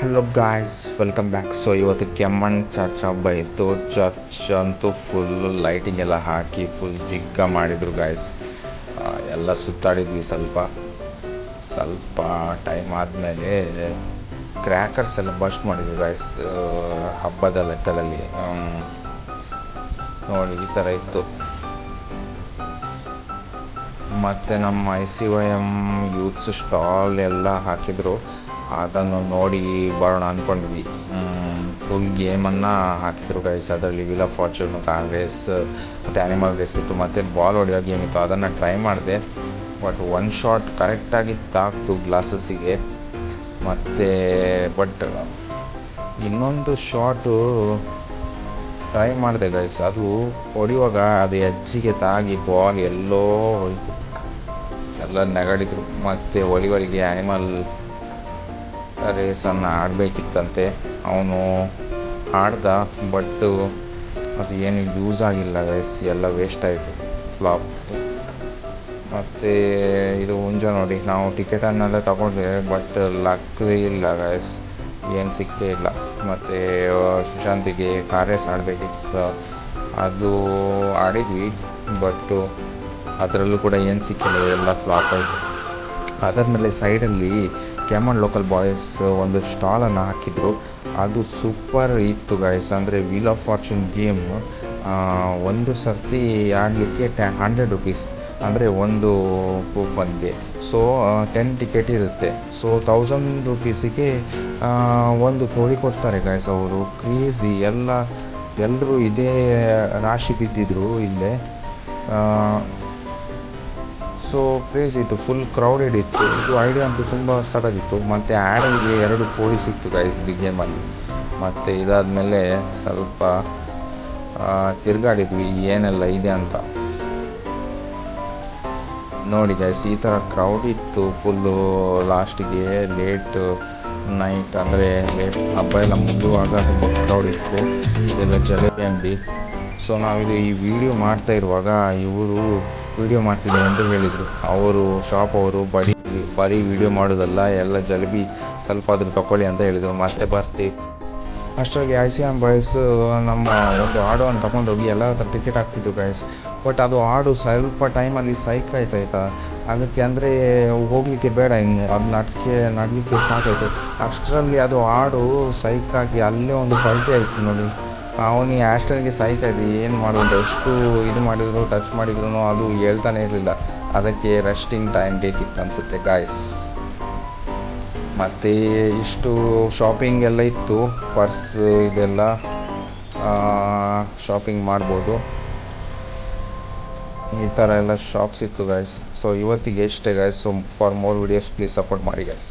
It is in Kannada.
Hello guys, welcome back. So ಇವತ್ತು ಕೆಮ್ಮಣ್ಣ್ ಚರ್ಚ್ ಹಬ್ಬ ಇತ್ತು. ಚರ್ಚ್ ಅಂತೂ ಫುಲ್ ಲೈಟಿಂಗ್ ಎಲ್ಲ ಹಾಕಿ ಫುಲ್ ಜಿಗ್ಗ ಮಾಡಿದರು ಗಾಯ್ಸ್. ಎಲ್ಲ ಸುತ್ತಾಡಿದ್ವಿ. ಸ್ವಲ್ಪ ಟೈಮ್ ಆದಮೇಲೆ ಕ್ರ್ಯಾಕರ್ಸ್ ಎಲ್ಲ ಬಸ್ಟ್ ಮಾಡಿದ್ವಿ ಗಾಯ್ಸ್, ಹಬ್ಬದ ಲೆಕ್ಕದಲ್ಲಿ. ನೋಡಿ, ಈ ಥರ ಇತ್ತು. ಮತ್ತು ನಮ್ಮ ICYM ಯೂತ್ಸ್ ಸ್ಟಾಲ್ ಎಲ್ಲ ಹಾಕಿದರು. ಅದನ್ನು ನೋಡಿ ಬರೋಣ ಅಂದ್ಕೊಂಡ್ವಿ. ಫುಲ್ ಗೇಮನ್ನು ಹಾಕಿದ್ರು ಗೈಸ್. ಅದರಲ್ಲಿ ವೀಲ್ ಆಫ್ ಫಾರ್ಚೂನು, ಕಾರ್ ರೇಸ್ ಮತ್ತು ಆ್ಯನಿಮಲ್ ರೇಸ್ ಇತ್ತು, ಮತ್ತು ಬಾಲ್ ಹೊಡೆಯೋ ಗೇಮ್ ಇತ್ತು. ಅದನ್ನು ಟ್ರೈ ಮಾಡಿದೆ, ಬಟ್ ಒನ್ ಶಾಟ್ ಕರೆಕ್ಟಾಗಿ ತಾಕ್ತು ಗ್ಲಾಸಸ್ಸಿಗೆ. ಬಟ್ ಇನ್ನೊಂದು ಶಾಟು ಟ್ರೈ ಮಾಡಿದೆ ಗೈಸ್. ಅದು ಹೊಡೆಯುವಾಗ ಅದು ಎಜ್ಜಿಗೆ ತಾಗಿ ಬಾಲ್ ಎಲ್ಲೋ ಹೋಯಿತು. ಎಲ್ಲ ನೆಗಡಿದ್ರು. ಮತ್ತು ಒಲಿವರಿಗೆ ಆ್ಯನಿಮಲ್ ರೇಸನ್ನು ಆಡಬೇಕಿತ್ತಂತೆ. ಅವನು ಆಡ್ದ, ಬಟ್ ಅದು ಏನು ಯೂಸ್ ಆಗಿಲ್ಲ ಗೈಸ್. ಎಲ್ಲ ವೇಸ್ಟ್ ಆಯಿತು, ಫ್ಲಾಪ್. ಮತ್ತು ಇದು ಹುಂಜ ನೋಡಿ, ನಾವು ಟಿಕೆಟನ್ನೆಲ್ಲ ತಗೊಂಡ್ರೆ, ಬಟ್ ಲಕ್ ಇಲ್ಲ ಗೈಸ್, ಏನು ಸಿಕ್ಕೇ ಇಲ್ಲ. ಮತ್ತು ಸುಶಾಂತಿಗೆ ಕಾರ್ ರೇಸ್ ಆಡಬೇಕಿತ್ತು, ಅದು ಆಡಿದ್ವಿ, ಬಟ್ಟು ಅದರಲ್ಲೂ ಕೂಡ ಏನು ಸಿಕ್ಕಿಲ್ಲ, ಎಲ್ಲ ಫ್ಲಾಪ್ ಆಯಿತು. ಅದಾದಮೇಲೆ ಸೈಡಲ್ಲಿ ಕೆಮ್ಮಣ್ಣ್ ಲೋಕಲ್ ಬಾಯ್ಸ್ ಒಂದು ಸ್ಟಾಲನ್ನು ಹಾಕಿದ್ರು. ಅದು ಸೂಪರ್ ಇತ್ತು ಗಾಯ್ಸ್. ಅಂದರೆ ವೀಲ್ ಆಫ್ ಫಾರ್ಚೂನ್ ಗೇಮ್ ಒಂದು ಸರ್ತಿ ಆಡಲಿಕ್ಕೆ 100 ರುಪೀಸ್, ಅಂದರೆ ಒಂದು ಕೂಪನ್ಗೆ. ಸೊ 10 ಟಿಕೆಟ್ ಇರುತ್ತೆ. ಸೊ 1000 ರುಪೀಸಿಗೆ ಒಂದು ಕೋಳಿ ಕೊಡ್ತಾರೆ ಗಾಯ್ಸ್. ಅವರು ಕ್ರೇಜಿ. ಎಲ್ಲರೂ ಇದೇ ರಾಶಿ ಬಿದ್ದಿದ್ರು ಇಲ್ಲೇ. ಸೊ ಕ್ರೇಜ್ ಇತ್ತು, ಫುಲ್ ಕ್ರೌಡೆಡ್ ಇತ್ತು. ಇದು ಐಡಿಯಾ ಅಂತೂ ತುಂಬ ಸಡದಿತ್ತು. ಮತ್ತು ಆ್ಯಡಲ್ಗೆ 2 ಕೋಳಿ ಸಿಕ್ತು ಗೈಸ್ ಈ ಗೇಮಲ್ಲಿ. ಮತ್ತು ಇದಾದಮೇಲೆ ಸ್ವಲ್ಪ ತಿರುಗಾಡಿದ್ವಿ ಏನೆಲ್ಲ ಇದೆ ಅಂತ. ನೋಡಿ ಗೈಸ್, ಈ ಥರ ಕ್ರೌಡ್ ಇತ್ತು ಫುಲ್ಲು. ಲಾಸ್ಟಿಗೆ ಲೇಟ್ ನೈಟ್, ಅಂದರೆ ಲೇಟ್ ಹಬ್ಬ ಎಲ್ಲ ಮುಗಿಯುವಾಗ ತುಂಬ ಕ್ರೌಡ್ ಇತ್ತು. ಇದೆಲ್ಲ ಜಲೇಬಿ ಅಂಗಡಿ. ಸೊ ನಾವಿದು ಈ ವಿಡಿಯೋ ಮಾಡ್ತಾ ಇರುವಾಗ ಇವರು ವಿಡಿಯೋ ಮಾಡ್ತಿದ್ದೀವಿ ಅಂತ ಹೇಳಿದರು. ಅವರು ಶಾಪ್ ಅವರು ಬರೀ ವಿಡಿಯೋ ಮಾಡೋದಲ್ಲ, ಎಲ್ಲ ಜಲೇಬಿ ಸ್ವಲ್ಪ ಆದರೂ ತಗೊಳ್ಳಿ ಅಂತ ಹೇಳಿದರು. ಮತ್ತೆ ಬರ್ತೀವಿ. ಅಷ್ಟರಲ್ಲಿ ICYM ಬಾಯ್ಸ್ ನಮ್ಮ ಒಂದು ಆಡೋವನ್ನು ತಗೊಂಡೋಗಿ ಎಲ್ಲ ಥರ ಟಿಕೆಟ್ ಹಾಕ್ತಿದ್ದು ಗೈಸ್. ಬಟ್ ಅದು ಆಡು ಸ್ವಲ್ಪ ಟೈಮಲ್ಲಿ ಸೈಕ್ ಆಯ್ತಾಯ್ತಾ, ಅದಕ್ಕೆ ಅಂದರೆ ಹೋಗಲಿಕ್ಕೆ ಬೇಡ, ಹಿಂಗೆ ಅದು ನಡಲಿಕ್ಕೆ ಸಾಕಾಯಿತು. ಅಷ್ಟರಲ್ಲಿ ಅದು ಆಡು ಸೈಕಾಗಿ ಅಲ್ಲೇ ಒಂದು ಪಲ್ಟಿ ಆಯಿತು ನೋಡಿ. ಅವನಿಗೆ ಆ್ಯಸ್ಟಲ್ಗೆ ಸಾಯ್ತಾಯಿದ್ದೆ, ಏನು ಮಾಡೋದು. ಎಷ್ಟು ಇದು ಮಾಡಿದ್ರು, ಟಚ್ ಮಾಡಿದ್ರು ಅದು ಹೇಳ್ತಾನೆ ಇರಲಿಲ್ಲ. ಅದಕ್ಕೆ ರೆಸ್ಟಿಂಗ್ ಟೈಮ್ ಬೇಕಿತ್ತು ಅನಿಸುತ್ತೆ ಗಾಯ್ಸ್. ಮತ್ತು ಇಷ್ಟು ಶಾಪಿಂಗ್ ಎಲ್ಲ ಇತ್ತು, ಪರ್ಸ್ ಇದೆಲ್ಲ ಶಾಪಿಂಗ್ ಮಾಡ್ಬೋದು. ಈ ಥರ ಎಲ್ಲ ಶಾಪ್ಸ್ ಇತ್ತು ಗಾಯ್ಸ್. ಸೊ ಇವತ್ತಿಗೆ ಎಷ್ಟೇ guys. So for more videos please support ಮಾಡಿ ಗಾಯ್ಸ್.